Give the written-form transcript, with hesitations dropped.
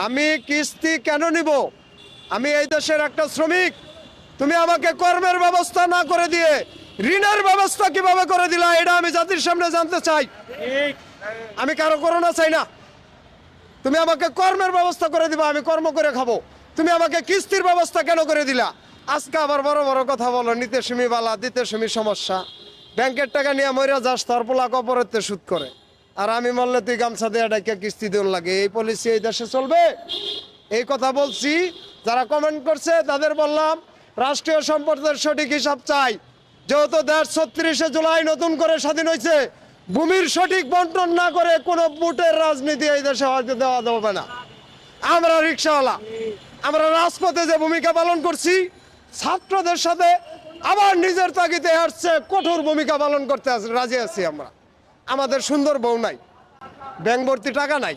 আমি কিস্তি কেন নিব? আমি এই দেশের একটা শ্রমিক। তুমি আমাকে কর্মের ব্যবস্থা না করে দিয়ে ঋণের ব্যবস্থা কিভাবে করে দিলা, এটা আমি জাতির সামনে জানতে চাই। আমি কারো করোনা চাই না। তুমি আমাকে কর্মের ব্যবস্থা করে দিবা, আমি কর্ম করে খাবো। তুমি আমাকে কিস্তির ব্যবস্থা কেন করে দিলা? আজকে আবার বড় বড় কথা বলো, নিতে সুমি বালা, দিতে সুমি সমস্যা। ব্যাংকের টাকা নিয়ে মইরা যাস, তার পোলা কপরেতে সুদ করে। আর আমি মরলে তুই গামছা দিয়ে ডাইকা কিস্তি দেওয়ার লাগে। এই পলিসি এই দেশে চলবে? এই কথা বলছি। যারা কমেন্ট করছে তাদের বললাম, রাষ্ট্রীয় সম্পদের সঠিক হিসাব চাই। যেহেতু দেশ 36শে জুলাই নতুন করে স্বাধীন হয়েছে, ভূমির সঠিক বন্টন না করে কোনো বুটের রাজনীতি এই দেশে হয়তো দেওয়া যাবে না। আমরা রিক্সাওয়ালা, আমরা রাজপথে যে ভূমিকা পালন করছি, ছাত্রদের সাথে আবার নিজের তাগিদে আসছে, কঠোর ভূমিকা পালন করতে রাজি আছি আমরা। আমাদের সুন্দর বউ নাই, ব্যাংক ভর্তি টাকা নাই।